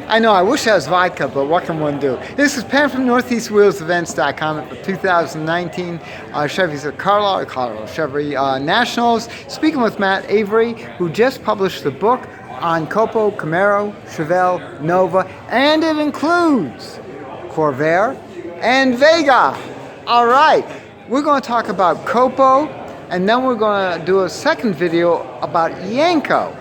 I know, I wish I was vodka, but what can one do? This is Pam from NortheastWheelsEvents.com for 2019 Chevy's at Colorado Chevy Nationals. Speaking with Matt Avery, who just published the book on COPO, Camaro, Chevelle, Nova, and it includes Corvair and Vega. All right, we're going to talk about COPO, and then we're going to do a second video about Yenko.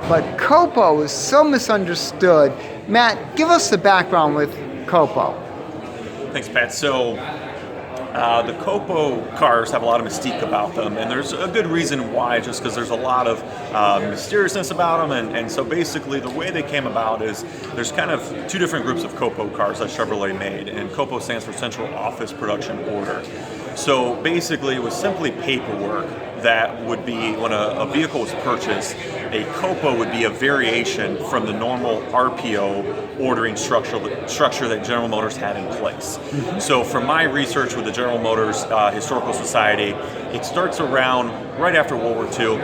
But COPO is so misunderstood. Matt, give us the background with COPO. Thanks, Pat. So the COPO cars have a lot of mystique about them, and there's a good reason why, just because there's a lot of mysteriousness about them. And so basically the way they came about is there's kind of two different groups of COPO cars that Chevrolet made, and COPO stands for Central Office Production Order. So basically it was simply paperwork that would be, when a vehicle was purchased, a COPO would be a variation from the normal RPO ordering structure that General Motors had in place. Mm-hmm. So from my research with the General Motors Historical Society, it starts around right after World War II,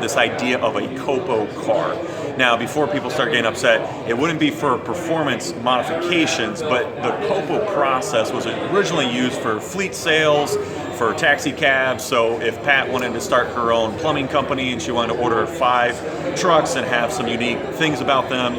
this idea of a COPO car. Now, before people start getting upset, it wouldn't be for performance modifications, but the COPO process was originally used for fleet sales, for taxi cabs. So if Pat wanted to start her own plumbing company and she wanted to order 5 trucks and have some unique things about them,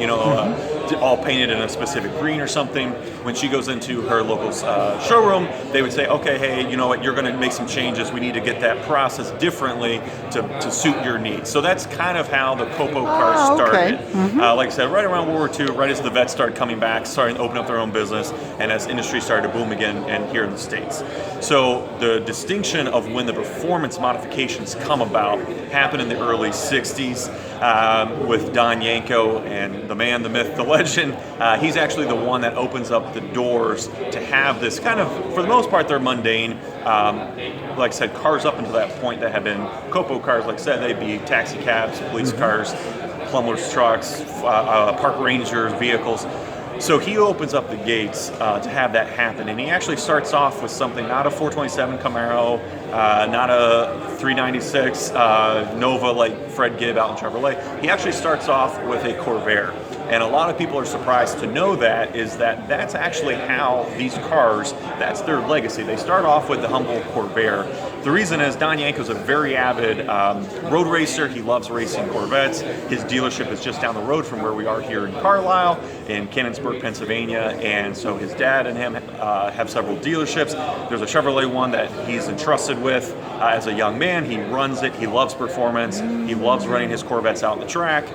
all painted in a specific green or something, when she goes into her local showroom, they would say, okay, hey, you know what, you're going to make some changes. We need to get that process differently to suit your needs. So that's kind of how the COPO cars started. Okay. Mm-hmm. Like I said, right around World War II, right as the vets started coming back, starting to open up their own business, and as industry started to boom again and here in the States. So the distinction of when the performance modifications come about happened in the early 60s with Don Yenko, and the man, the myth, the legend. He's actually the one that opens up the doors to have this kind of, for the most part, they're mundane. Like I said, cars up until that point that have been COPO cars, like I said, they'd be taxi cabs, police cars, plumbers' trucks, park rangers, vehicles. So he opens up the gates to have that happen, and he actually starts off with something, not a 427 Camaro, not a 396 Nova like Fred Gibb out in Chevrolet. He actually starts off with a Corvair. And a lot of people are surprised to know that's actually how these cars, that's their legacy. They start off with the humble Corvair. The reason is Don Yenko's a very avid road racer. He loves racing Corvettes. His dealership is just down the road from where we are here in Carlisle, in Canonsburg, Pennsylvania. And so his dad and him have several dealerships. There's a Chevrolet one that he's entrusted with as a young man. He runs it. He loves performance. He loves running his Corvettes out on the track.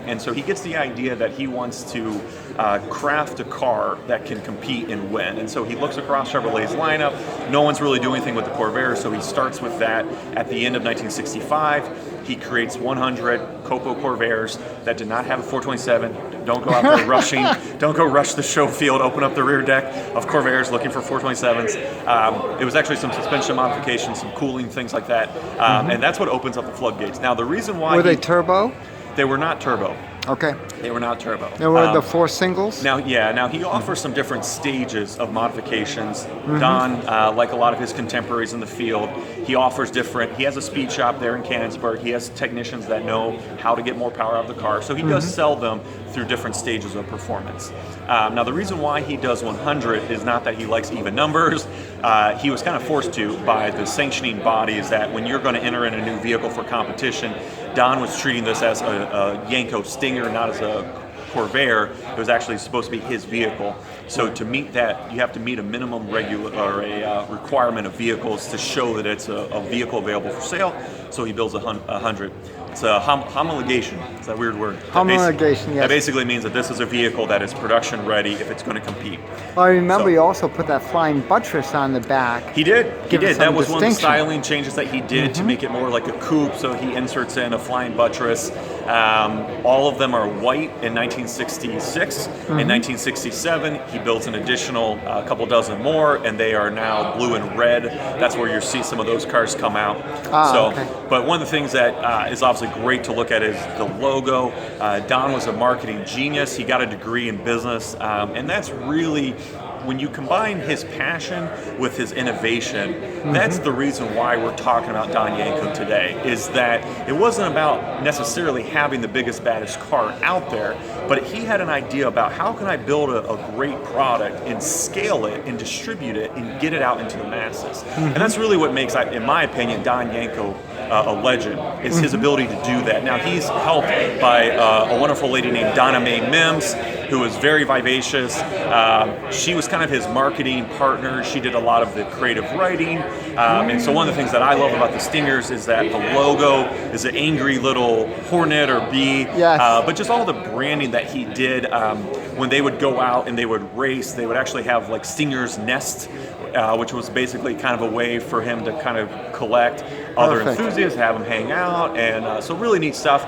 And so he gets the idea that he wants to craft a car that can compete and win. And so he looks across Chevrolet's lineup. No one's really doing anything with the Corvair, so he starts with that. At the end of 1965, he creates 100 COPO Corvairs that did not have a 427. Don't go out there rushing. Don't go rush the show field, open up the rear deck of Corvairs looking for 427s. It was actually some suspension modifications, some cooling, things like that. And that's what opens up the floodgates. Now, the reason why... Were they turbo? They were not turbo. Okay. They were not turbo. They were the 4 singles? Now he offers some different stages of modifications. Don, like a lot of his contemporaries in the field, he offers different, he has a speed shop there in Canonsburg. He has technicians that know how to get more power out of the car. So he does sell them through different stages of performance. Now the reason why he does 100 is not that he likes even numbers. He was kind of forced to by the sanctioning bodies that when you're going to enter in a new vehicle for competition, Don was treating this as a Yenko Stinger, not as a Corvair. It was actually supposed to be his vehicle. So to meet that, you have to meet a minimum requirement of vehicles to show that it's a vehicle available for sale. So he builds 100. It's a homologation. It's that weird word. Homologation, yes. That basically means that this is a vehicle that is production ready if it's going to compete. Well, I remember he also put that flying buttress on the back. He did. He did. That was one of the styling changes that he did to make it more like a coupe. So he inserts in a flying buttress. All of them are white in 1966. In 1967, he builds an additional couple dozen more, and they are now blue and red. That's where you see some of those cars come out. But one of the things that is obviously great to look at is the logo. Don was a marketing genius. He got a degree in business, and that's really when you combine his passion with his innovation, that's the reason why we're talking about Don Yanko today, is that it wasn't about necessarily having the biggest, baddest car out there, but he had an idea about how can I build a great product and scale it and distribute it and get it out into the masses. And that's really what makes, in my opinion, Don Yanko a legend, is his ability to do that. Now, he's helped by a wonderful lady named Donna Mae Mims, who was very vivacious. She was kind of his marketing partner. She did a lot of the creative writing. And so one of the things that I love about the Stingers is that the logo is an angry little hornet or bee. Yes. But just all the branding that he did, when they would go out and they would race, they would actually have like Stingers nests, which was basically kind of a way for him to kind of collect other enthusiasts, have them hang out, and so really neat stuff.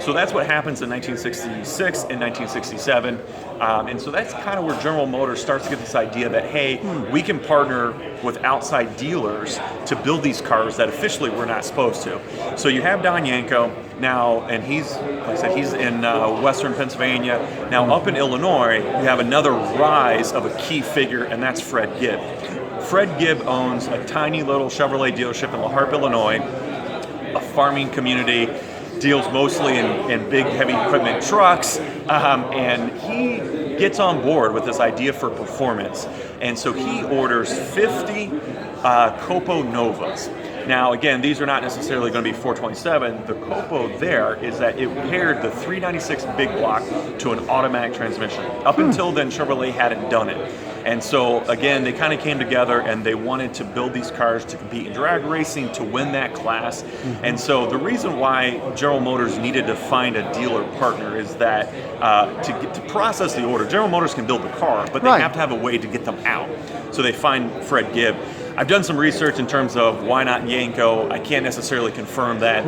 So that's what happens in 1966 and 1967. And so that's kind of where General Motors starts to get this idea that, hey, we can partner with outside dealers to build these cars that officially we're not supposed to. So you have Don Yanko now, and he's, like I said, he's in western Pennsylvania. Now up in Illinois, you have another rise of a key figure, and that's Fred Gibb. Fred Gibb owns a tiny little Chevrolet dealership in La Harpe, Illinois, a farming community, deals mostly in big, heavy equipment trucks, and he gets on board with this idea for performance. And so he orders 50 COPO Novas. Now, again, these are not necessarily going to be 427. The COPO there is that it paired the 396 big block to an automatic transmission. Up until then, Chevrolet hadn't done it. And so, again, they kind of came together and they wanted to build these cars to compete in drag racing, to win that class. And so the reason why General Motors needed to find a dealer partner is that to process the order, General Motors can build the car, but they have to have a way to get them out. So they find Fred Gibb. I've done some research in terms of why not Yanko. I can't necessarily confirm that.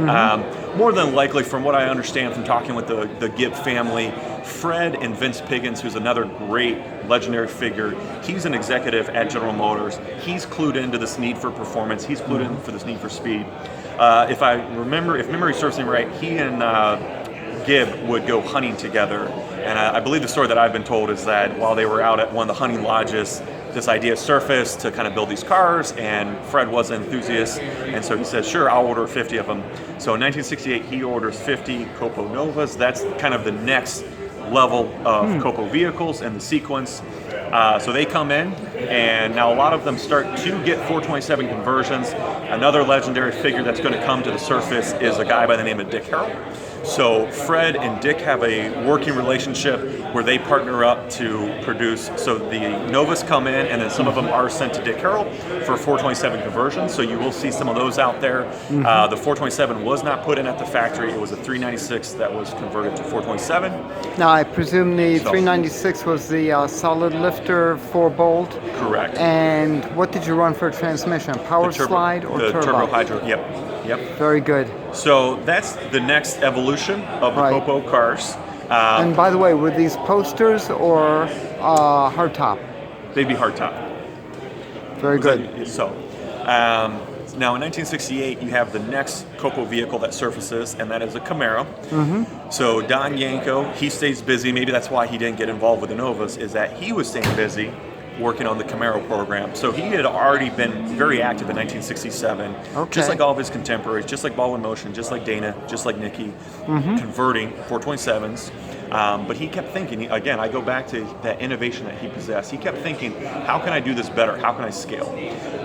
More than likely, from what I understand from talking with the Gibb family, Fred and Vince Piggins, who's another great legendary figure, he's an executive at General Motors. He's clued into this need for performance. He's clued in for this need for speed. If memory serves me right, he and Gibb would go hunting together. And I believe the story that I've been told is that while they were out at one of the hunting lodges, this idea surfaced to kind of build these cars, and Fred was an enthusiast, and so he said, sure, I'll order 50 of them. So in 1968, he orders 50 COPO Novas. That's kind of the next level of COPO vehicles in the sequence. So they come in, and now a lot of them start to get 427 conversions. Another legendary figure that's going to come to the surface is a guy by the name of Dick Harrell. So Fred and Dick have a working relationship where they partner up to produce. So the Novas come in, and then some of them are sent to Dick Harrell for 427 conversions. So you will see some of those out there. The 427 was not put in at the factory. It was a 396 that was converted to 427. Now I presume the 396 was the solid lifter 4-bolt. Correct. And what did you run for a transmission? Power slide or turbo? The turbo hydro. Yep. Very good. So that's the next evolution of the COPO cars. And by the way, were these posters or hardtop? They'd be hardtop. Very good. So now in 1968, you have the next COPO vehicle that surfaces, and that is a Camaro. So Don Yanko, he stays busy. Maybe that's why he didn't get involved with the Novas, is that he was staying busy working on the Camaro program. So he had already been very active in 1967, just like all of his contemporaries, just like Baldwin Motion, just like Dana, just like Nicky, converting 427s. But he kept thinking, again, I go back to that innovation that he possessed. He kept thinking, how can I do this better? How can I scale?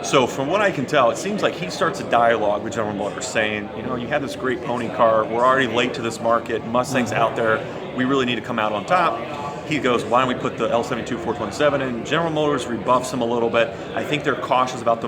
So from what I can tell, it seems like he starts a dialogue with General Motors saying, you had this great pony car. We're already late to this market. Mustang's out there. We really need to come out on top. He goes, why don't we put the L72 427 in? General Motors rebuffs him a little bit. I think they're cautious about the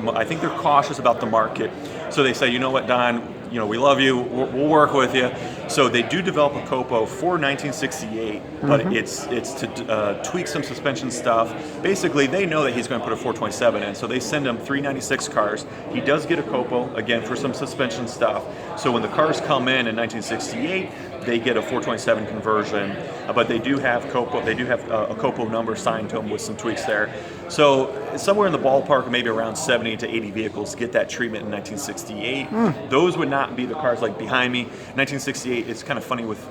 market. So they say, you know what, Don, we love you. We'll work with you. So they do develop a COPO for 1968, but it's to tweak some suspension stuff. Basically, they know that he's going to put a 427 in, so they send him 396 cars. He does get a COPO, again, for some suspension stuff. So when the cars come in 1968, they get a 427 conversion, but they do have COPO. They do have a COPO number signed to them with some tweaks there. So somewhere in the ballpark, maybe around 70 to 80 vehicles get that treatment in 1968. Those would not be the cars like behind me. 1968. It's kind of funny with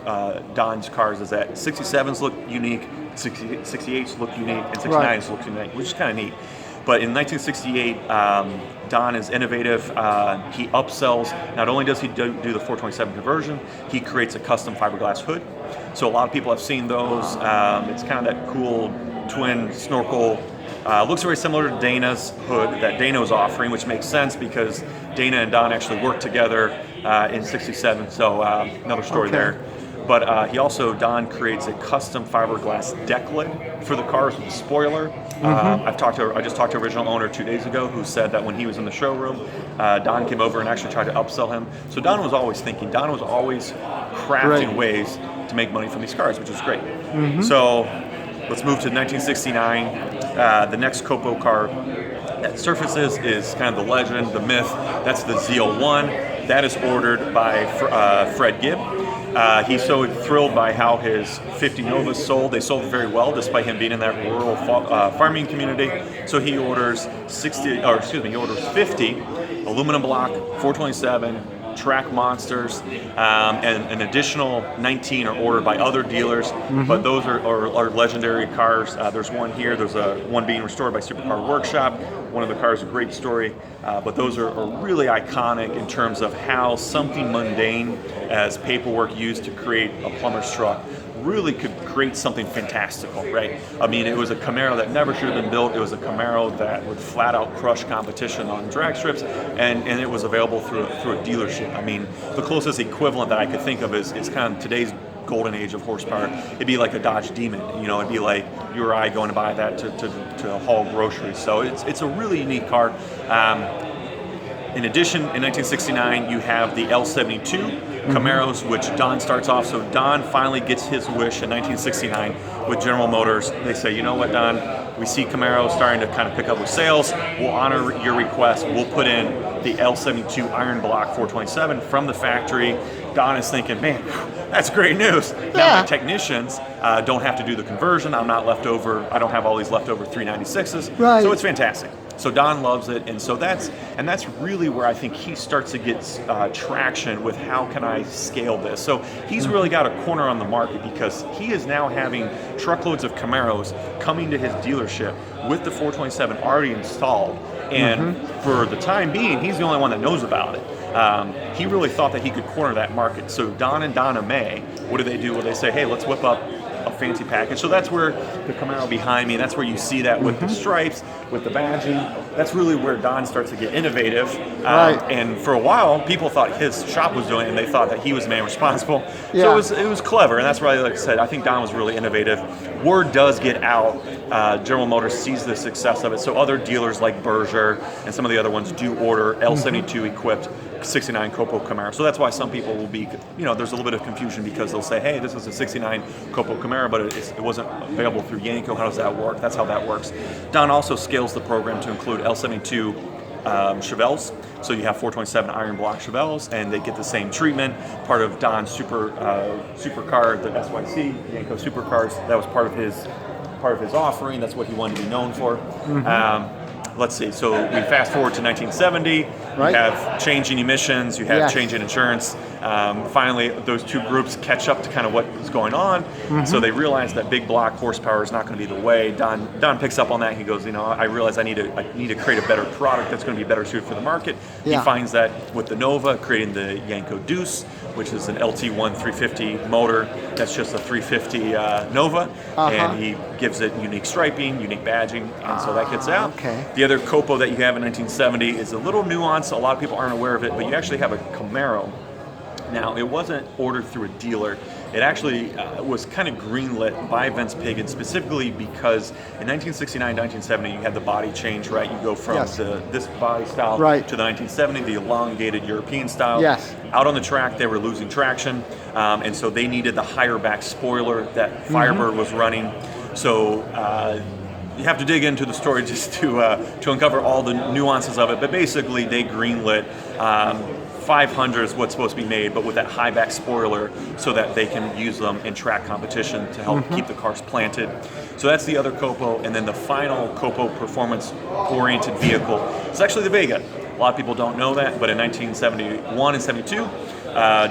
Don's cars is that 67s look unique, 68s look unique, and 69s look unique, which is kind of neat. But in 1968, Don is innovative. He upsells. Not only does he do the 427 conversion, he creates a custom fiberglass hood. So a lot of people have seen those. It's kind of that cool twin snorkel. Looks very similar to Dana's hood that Dana was offering, which makes sense because Dana and Don actually worked together in 67. So another story there. But Don creates a custom fiberglass deck lid for the cars with a spoiler. I just talked to original owner 2 days ago who said that when he was in the showroom, Don came over and actually tried to upsell him. So Don was always thinking. Don was always crafting ways to make money from these cars, which is great. So let's move to 1969. The next COPO car that surfaces is kind of the legend, the myth. That's the ZL1. That is ordered by Fred Gibb. He's so thrilled by how his 50 Novas sold. They sold very well despite him being in that rural farming community. So he orders 50 aluminum block 427 track monsters, and an additional 19 are ordered by other dealers. But those are legendary cars. There's one here. There's one being restored by Supercar Workshop. One of the cars, a great story. But those are really iconic in terms of how something mundane as paperwork used to create a plumber's truck really could create something fantastical, right? I mean, it was a Camaro that never should have been built. It was a Camaro that would flat out crush competition on drag strips, and it was available through a dealership. I mean, the closest equivalent that I could think of is kind of today's golden age of horsepower. It'd be like a Dodge Demon. You know, it'd be like you or I going to buy that to haul groceries. So it's a really unique car. In addition, in 1969, you have the L72 Camaros, which Don starts off. So Don finally gets his wish in 1969 with General Motors. They say, you know what, Don, we see Camaro starting to kind of pick up with sales. We'll honor your request. We'll put in the L72 Iron Block 427 from the factory. Don is thinking, man, that's great news. Now my technicians don't have to do the conversion. I'm not left over. I don't have all these leftover 396s. Right. So it's fantastic. So Don loves it, and so that's really where I think he starts to get traction with how can I scale this. So he's really got a corner on the market because he is now having truckloads of Camaros coming to his dealership with the 427 already installed, and for the time being, he's the only one that knows about it. He really thought that he could corner that market. So Don and Donna May, what do? Well, they say, hey, let's whip up a fancy package. So that's where the Camaro behind me, that's where you see that with the stripes, with the badging. That's really where Don starts to get innovative. And for a while, people thought his shop was doing it, and they thought that he was the man responsible. So it was clever, and that's why, like I said, I think Don was really innovative. Word does get out. General Motors sees the success of it, so other dealers like Berger and some of the other ones do order L72 equipped 69 COPO Camaro. So that's why some people will be, there's a little bit of confusion because they'll say, hey, this is a 69 COPO Camaro, but it wasn't available through Yanko. How does that work? That's how that works. Don also scales the program to include L72 Chevelles. So you have 427 Iron Block Chevelles, and they get the same treatment. Part of Don's supercar, the SYC, Yanko supercars, that was part of his offering. That's what he wanted to be known for. Let's see, so we fast forward to 1970, you have change in emissions, you have change in insurance. Finally, those two groups catch up to kind of what is going on. So they realize that big block horsepower is not going to be the way. Don picks up on that. He goes, I realize I need to create a better product that's going to be better suited for the market. He finds that with the Nova, creating the Yanko Deuce, which is an LT1 350 motor. That's just a 350 Nova, and he gives it unique striping, unique badging, and so that gets out. The other COPO that you have in 1970 is a little nuanced. A lot of people aren't aware of it, but you actually have a Camaro. Now, it wasn't ordered through a dealer. It actually was kind of greenlit by Vince Piggin, specifically because in 1969, 1970, you had the body change, right? You go from this body style to the 1970, the elongated European style. Out on the track, they were losing traction, and so they needed the higher back spoiler that Firebird was running. So you have to dig into the story just to uncover all the nuances of it, but basically they greenlit 500 is what's supposed to be made, but with that high back spoiler so that they can use them in track competition to help keep the cars planted. So that's the other COPO, and then the final COPO performance-oriented vehicle is actually the Vega. A lot of people don't know that, but in 1971 and 72,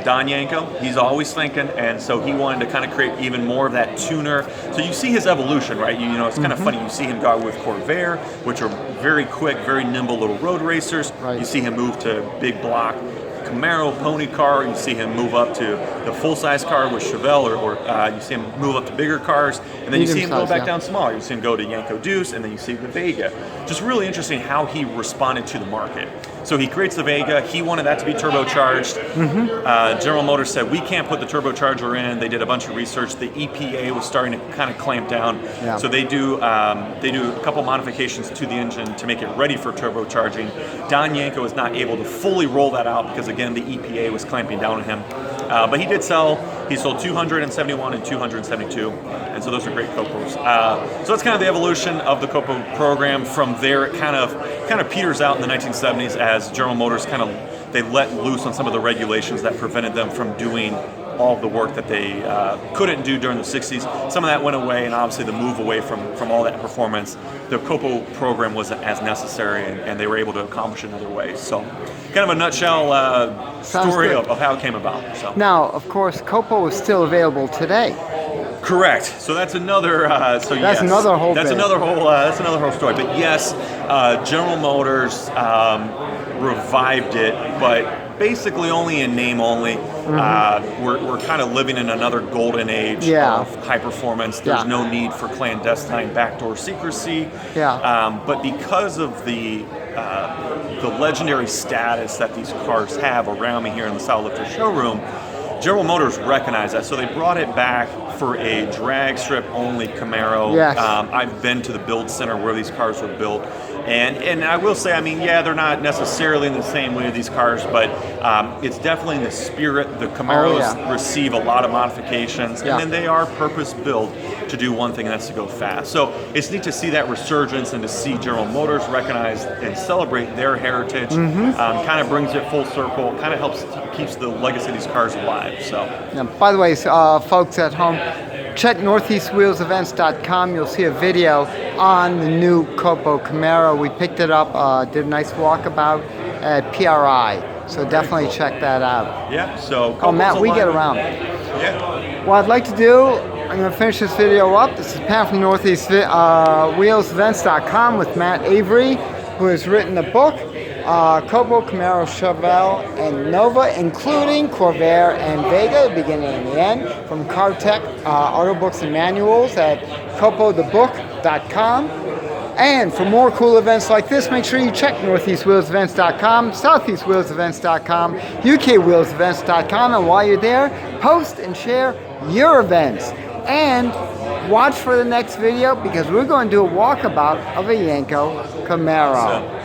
Don Yanko, he's always thinking, and so he wanted to kind of create even more of that tuner. So you see his evolution, right? You know, it's kind of funny. You see him go with Corvair, which are very quick, very nimble little road racers. Right. You see him move to big block Camaro pony car. You see him move up to the full-size car with Chevelle, or you see him move up to bigger cars, and then you see him go back down smaller. You see him go to Yanko Deuce, and then you see the Vega. Just really interesting how he responded to the market. So he creates the Vega. He wanted that to be turbocharged. General Motors said, we can't put the turbocharger in. They did a bunch of research. The EPA was starting to kind of clamp down. Yeah. So they do a couple modifications to the engine to make it ready for turbocharging. Don Yanko was not able to fully roll that out because, again, the EPA was clamping down on him. But he did sell. He sold 271 and 272, and so those are great COPOs. So that's kind of the evolution of the COPO program. From there, it kind of peters out in the 1970s as General Motors they let loose on some of the regulations that prevented them from doing all of the work that they couldn't do during the 60s. Some of that went away, and obviously the move away from all that performance, the COPO program wasn't as necessary, and they were able to accomplish it in other ways. So kind of a nutshell story of how it came about. So. Now, of course, COPO is still available today. Correct. So that's another. That's another whole. That's another whole story. But yes, General Motors revived it, but basically only in name only. We're kind of living in another golden age of high performance. There's no need for clandestine backdoor secrecy. But because of the legendary status that these cars have around me here in the Solid Lifter showroom, General Motors recognized that, so they brought it back for a drag strip only Camaro. Yes. I've been to the build center where these cars were built, and I will say, I mean, yeah, they're not necessarily in the same way of these cars, but it's definitely in the spirit. The Camaros receive a lot of modifications, and then they are purpose built to do one thing, and that's to go fast. So it's neat to see that resurgence and to see General Motors recognize and celebrate their heritage. Kind of brings it full circle, kind of keeps the legacy of these cars alive. So. Now, by the way, folks at home, check northeastwheelsevents.com. You'll see a video on the new COPO Camaro. We picked it up, did a nice walkabout at PRI. So definitely check that out. Yeah, so... Oh, Matt, we get around. Yeah. What I'd like to do, I'm going to finish this video up. This is Pam from northeastwheelsevents.com with Matt Avery, who has written a book, COPO, Camaro, Chevelle, and Nova, including Corvair and Vega, the beginning and the end, from CarTech Auto Books and Manuals at copothebook.com. And for more cool events like this, make sure you check northeastwheelsevents.com, southeastwheelsevents.com, ukwheelsevents.com, and while you're there, post and share your events. And watch for the next video because we're going to do a walkabout of a Yanko Camaro.